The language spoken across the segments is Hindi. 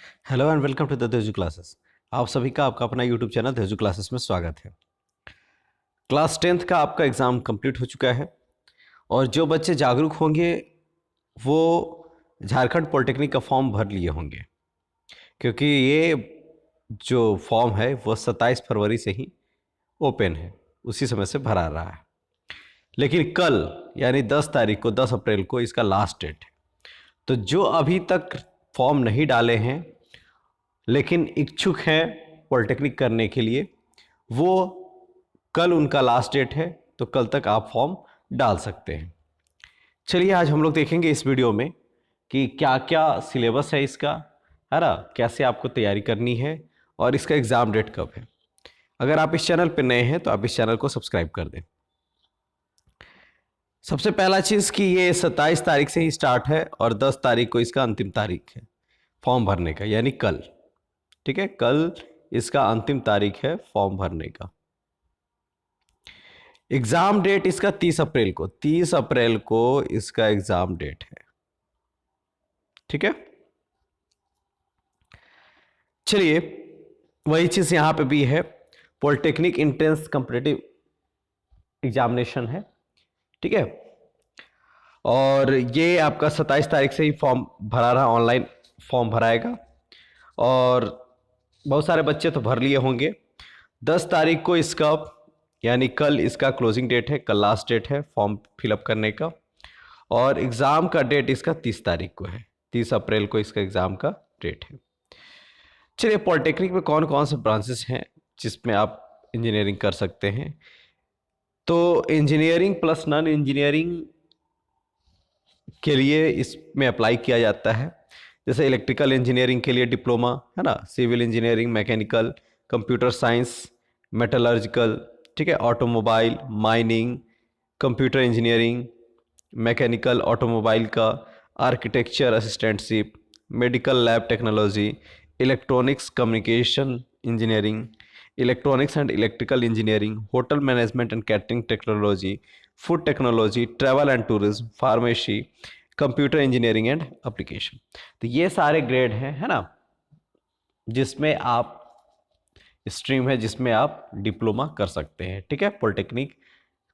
Hello and welcome to the Teju classes. आप सभी का आपका अपना यूट्यूब चैनल तेजू क्लासेस में स्वागत है। क्लास 10th का आपका एग्ज़ाम कंप्लीट हो चुका है और जो बच्चे जागरूक होंगे वो झारखंड पॉलिटेक्निक का फॉर्म भर लिए होंगे, क्योंकि ये जो फॉर्म है वो 27 फरवरी से ही ओपन है, उसी समय से भरा रहा है। लेकिन कल यानी 10 तारीख को 10 अप्रैल को इसका लास्ट डेट है। तो जो अभी तक फॉर्म नहीं डाले हैं लेकिन इच्छुक हैं पॉलिटेक्निक करने के लिए, वो कल उनका लास्ट डेट है, तो कल तक आप फॉर्म डाल सकते हैं। चलिए आज हम लोग देखेंगे इस वीडियो में कि क्या क्या सिलेबस है इसका, है ना, कैसे आपको तैयारी करनी है और इसका एग्ज़ाम डेट कब है। अगर आप इस चैनल पर नए हैं तो आप इस चैनल को सब्सक्राइब कर दें। सबसे पहला चीज़ कि ये 27 तारीख से ही स्टार्ट है और 10 तारीख को इसका अंतिम तारीख है फॉर्म भरने का, यानी कल। ठीक है, कल इसका अंतिम तारीख है फॉर्म भरने का। एग्जाम डेट इसका 30 अप्रैल को, 30 अप्रैल को इसका एग्जाम डेट है। ठीक है, चलिए वही चीज यहां पे भी है, पॉलिटेक्निक इंट्रेंस कॉम्पिटिटिव एग्जामिनेशन है। ठीक है, और ये आपका 27 तारीख से ही फॉर्म भरा रहा, ऑनलाइन फॉर्म भराएगा और बहुत सारे बच्चे तो भर लिए होंगे। 10 तारीख को इसका यानी कल इसका क्लोजिंग डेट है, कल लास्ट डेट है फॉर्म फिलअप करने का। और एग्ज़ाम का डेट इसका 30 तारीख को है, 30 अप्रैल को इसका एग्ज़ाम का डेट है। चलिए, पॉलिटेक्निक में कौन कौन से ब्रांचेस हैं जिसमें आप इंजीनियरिंग कर सकते हैं। तो इंजीनियरिंग प्लस नॉन इंजीनियरिंग के लिए इसमें अप्लाई किया जाता है। जैसे इलेक्ट्रिकल इंजीनियरिंग के लिए डिप्लोमा है ना, civil engineering, mechanical, computer science, metallurgical, ठीक है, automobile, mining, computer engineering, mechanical automobile का, architecture assistantship, medical lab technology, electronics communication engineering, electronics and electrical engineering, hotel management and catering technology, food technology, travel and tourism, pharmacy, computer engineering and application. तो ये सारे ग्रेड हैं, है ना, जिसमें आप स्ट्रीम है जिसमें आप डिप्लोमा कर सकते हैं। ठीक है, पॉलिटेक्निक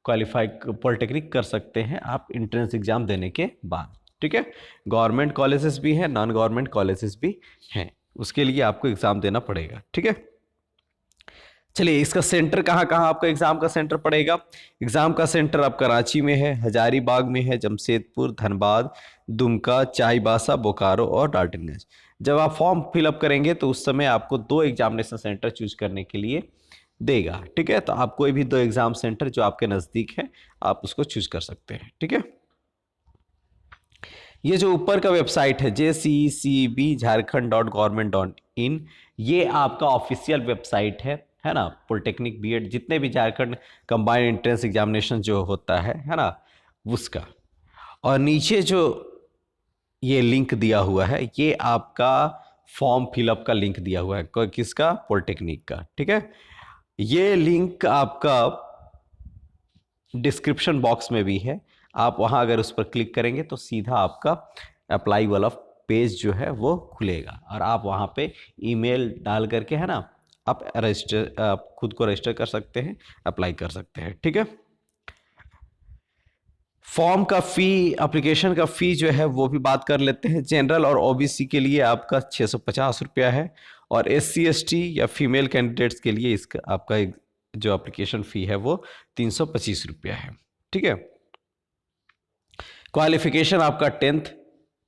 क्वालिफाई पॉलिटेक्निक कर सकते हैं आप एंट्रेंस एग्जाम देने के बाद। ठीक है, गवर्नमेंट कॉलेजेस भी हैं, नॉन गवर्नमेंट कॉलेजेस भी हैं, उसके लिए आपको एग्जाम देना पड़ेगा। ठीक है, चलिए इसका सेंटर कहाँ कहाँ आपका एग्जाम का सेंटर पड़ेगा। एग्जाम का सेंटर आप कराची में है, हजारीबाग में है, जमशेदपुर, धनबाद, दुमका, चाईबासा, बोकारो और डाल्टनगंज। जब आप फॉर्म फिलअप करेंगे तो उस समय आपको 2 एग्जामिनेशन सेंटर चूज करने के लिए देगा। ठीक है, तो आप कोई भी 2 एग्जाम सेंटर जो आपके नज़दीक है आप उसको चूज कर सकते हैं। ठीक है, ये जो ऊपर का वेबसाइट है JCCB jharkhand.government.in, ये आपका ऑफिशियल वेबसाइट है ना, पॉलिटेक्निक बीएड जितने भी झारखंड कंबाइंड एंट्रेंस एग्जामिनेशन जो होता है ना, उसका। और नीचे जो ये लिंक दिया हुआ है ये आपका फॉर्म फिलअप का लिंक दिया हुआ है, किसका, पॉलिटेक्निक का। ठीक है, ये लिंक आपका डिस्क्रिप्शन बॉक्स में भी है, आप वहां अगर उस पर क्लिक करेंगे तो सीधा आपका अप्लाई वाला पेज जो है वो खुलेगा और आप वहां पे ईमेल डाल करके, है ना, आप खुद को रजिस्टर कर सकते हैं, अप्लाई कर सकते हैं। ठीक है, फॉर्म का फी, एप्लीकेशन का फी जो है वो भी बात कर लेते हैं। जनरल और ओबीसी के लिए आपका 650 रुपया है और SC ST या फीमेल कैंडिडेट्स के लिए इसका आपका जो एप्लीकेशन फ़ी है वो 325 रुपया है। ठीक है, क्वालिफिकेशन आपका 10th,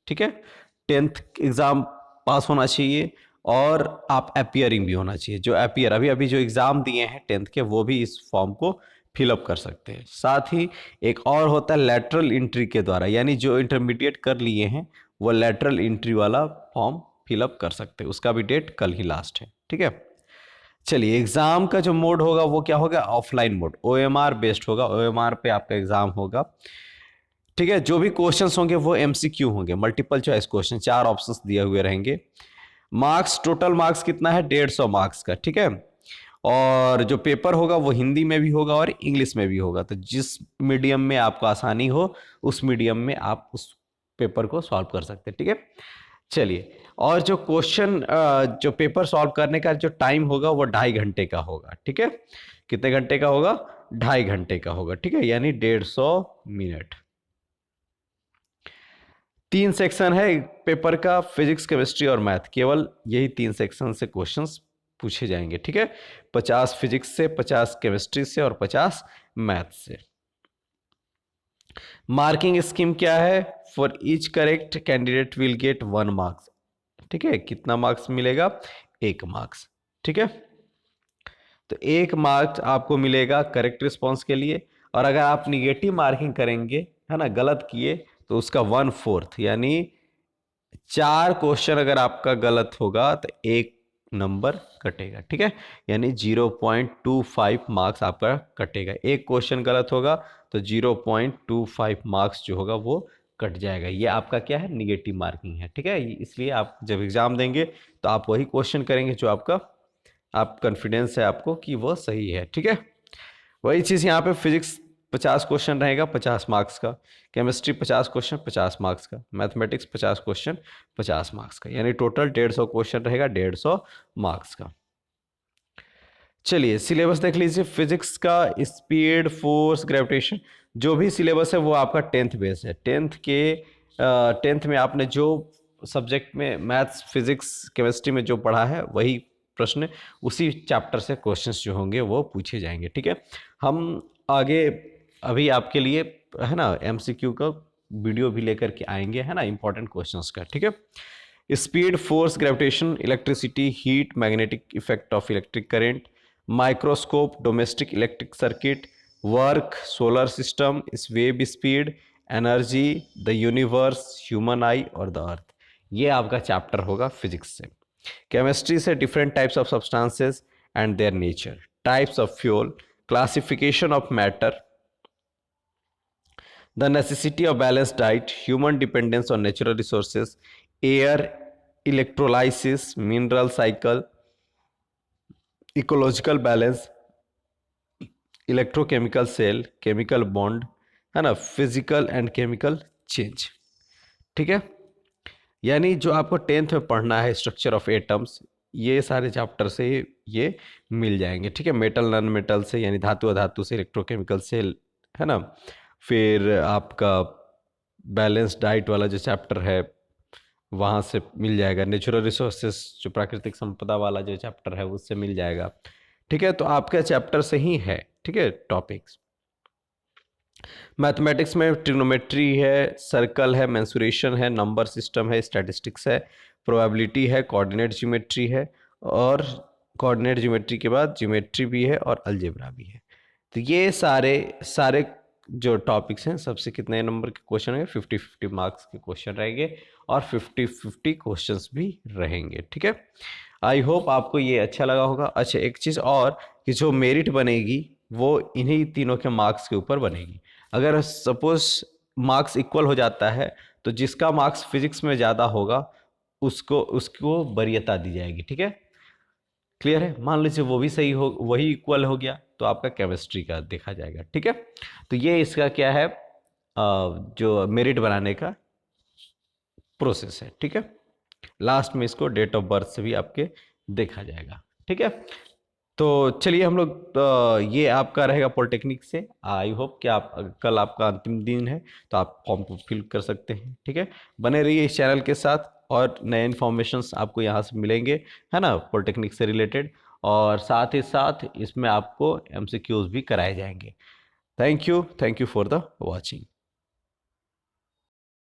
ठीक है, 10th एग्ज़ाम पास होना चाहिए और आप अपियरिंग भी होना चाहिए। जो अपियर अभी अभी जो एग्ज़ाम दिए हैं 10th के, वो भी इस फॉर्म को फिलअप कर सकते हैं। साथ ही एक और होता है लेटरल एंट्री के द्वारा, यानी जो इंटरमीडिएट कर लिए हैं वो लेटरल एंट्री वाला फॉर्म फिलअप कर सकते हैं, उसका भी डेट कल ही लास्ट है। ठीक है, चलिए एग्जाम का जो मोड होगा वो क्या होगा, ऑफलाइन मोड, OMR बेस्ड होगा, OMR पे आपका एग्जाम होगा। ठीक है, जो भी क्वेश्चंस होंगे वो MCQ होंगे, मल्टीपल चॉइस क्वेश्चन, 4 ऑप्शंस दिए हुए रहेंगे। मार्क्स, टोटल मार्क्स कितना है, 150 मार्क्स का। ठीक है, और जो पेपर होगा वो हिंदी में भी होगा और इंग्लिश में भी होगा, तो जिस मीडियम में आपको आसानी हो उस मीडियम में आप उस पेपर को सॉल्व कर सकते हैं। ठीक है, चलिए और जो क्वेश्चन जो पेपर सॉल्व करने का जो टाइम होगा वो 2.5 घंटे का होगा, ठीक है। कितने घंटे का होगा? 2.5 घंटे का होगा, ठीक है, यानी 150 मिनट। 3 सेक्शन है पेपर का, फिजिक्स, केमिस्ट्री और मैथ। केवल यही 3 सेक्शन से क्वेश्चंस पूछे जाएंगे, ठीक है। 50 फिजिक्स से, 50 केमिस्ट्री से और 50 मैथ से। मार्किंग स्कीम क्या है? For each correct candidate will get 1 marks, ठीक है। कितना मार्क्स मिलेगा? 1 मार्क्स, ठीक है। तो 1 मार्क्स आपको मिलेगा करेक्ट रिस्पॉन्स के लिए, और अगर आप निगेटिव मार्किंग करेंगे, है ना, गलत किए, तो उसका 1/4 यानी 4 क्वेश्चन अगर आपका गलत होगा तो 1 नंबर कटेगा, ठीक है। यानी 0.25 मार्क्स आपका कटेगा। एक क्वेश्चन गलत होगा तो 0.25 मार्क्स जो होगा वो कट जाएगा। ये आपका क्या है? निगेटिव मार्किंग है, ठीक है। इसलिए आप जब एग्जाम देंगे तो आप वही क्वेश्चन करेंगे जो आपका आप कॉन्फिडेंस है आपको कि वो सही है, ठीक है। वही चीज़ यहाँ पे फिजिक्स 50 क्वेश्चन रहेगा 50 मार्क्स का, केमिस्ट्री 50 क्वेश्चन 50 मार्क्स का, मैथमेटिक्स 50 क्वेश्चन 50 मार्क्स का, यानी टोटल 150 क्वेश्चन रहेगा 150 मार्क्स का। चलिए सिलेबस देख लीजिए। फिजिक्स का स्पीड, फोर्स, ग्रेविटेशन, जो भी सिलेबस है वो आपका 10th बेस है। 10th में आपने जो सब्जेक्ट में मैथ्स, फिजिक्स, केमिस्ट्री में जो पढ़ा है वही प्रश्न उसी चैप्टर से क्वेश्चंस जो होंगे वो पूछे जाएंगे, ठीक है। हम आगे अभी आपके लिए, है ना, एमसीक्यू का वीडियो भी लेकर के आएंगे, है ना, इंपॉर्टेंट क्वेश्चंस का, ठीक है। Speed, force, gravitation, electricity, heat, magnetic effect of electric current, microscope, domestic electric circuit, work, solar system, wave speed, energy, the universe, human आई और द अर्थ, ये आपका चैप्टर होगा फिजिक्स से। केमिस्ट्री से different types of substances and their nature, types of fuel, classification of matter, the necessity of balanced diet, human dependence on natural resources, air, electrolysis, mineral cycle, ecological balance, electrochemical cell, chemical bond, है ना, फिजिकल एंड केमिकल चेंज, ठीक है। यानी जो आपको 10th में पढ़ना है, स्ट्रक्चर ऑफ एटम्स, ये सारे चैप्टर से ये मिल जाएंगे, ठीक है। मेटल, नॉन मेटल से, यानी धातु अधातु से, इलेक्ट्रोकेमिकल सेल, है ना, फिर आपका बैलेंस डाइट वाला जो चैप्टर है वहाँ से मिल जाएगा। नेचुरल रिसोर्सेस, जो प्राकृतिक संपदा वाला जो चैप्टर है उससे मिल जाएगा, ठीक है। तो आपका चैप्टर से ही है, ठीक है, टॉपिक्स। मैथमेटिक्स में ट्रिग्नोमेट्री है, सर्कल है, मेंसुरेशन है, नंबर सिस्टम है, स्टैटिस्टिक्स है, प्रोबेबिलिटी है, कोऑर्डिनेट ज्योमेट्री है, और कोऑर्डिनेट ज्योमेट्री के बाद ज्योमेट्री भी है और अलजेब्रा भी है। तो ये सारे जो टॉपिक्स हैं सबसे कितने नंबर के क्वेश्चन होंगे? 50-50 मार्क्स के क्वेश्चन रहेंगे और 50-50 क्वेश्चंस भी रहेंगे, ठीक है। आई होप आपको ये अच्छा लगा होगा। अच्छा, एक चीज़ और कि जो मेरिट बनेगी वो इन्हीं तीनों के मार्क्स के ऊपर बनेगी। अगर सपोज मार्क्स इक्वल हो जाता है तो जिसका मार्क्स फिजिक्स में ज़्यादा होगा उसको वरीयता दी जाएगी, ठीक है। क्लियर है? मान लीजिए वो भी सही हो, वही इक्वल हो गया तो आपका केमिस्ट्री का देखा जाएगा, ठीक है। तो ये इसका क्या है, जो मेरिट बनाने का प्रोसेस है, ठीक है। लास्ट में इसको डेट ऑफ बर्थ से भी आपके देखा जाएगा, ठीक है। तो चलिए हम लोग, ये आपका रहेगा पॉलिटेक्निक से। आई होप कि आप, कल आपका अंतिम दिन है तो आप फॉर्म को फिल कर सकते हैं, ठीक है। बने रहिए इस चैनल के साथ और नए इन्फॉर्मेशंस आपको यहाँ से मिलेंगे, है ना, पॉलिटेक्निक से रिलेटेड, और साथ ही साथ इसमें आपको एमसीक्यूज भी कराए जाएंगे। Thank you for the watching.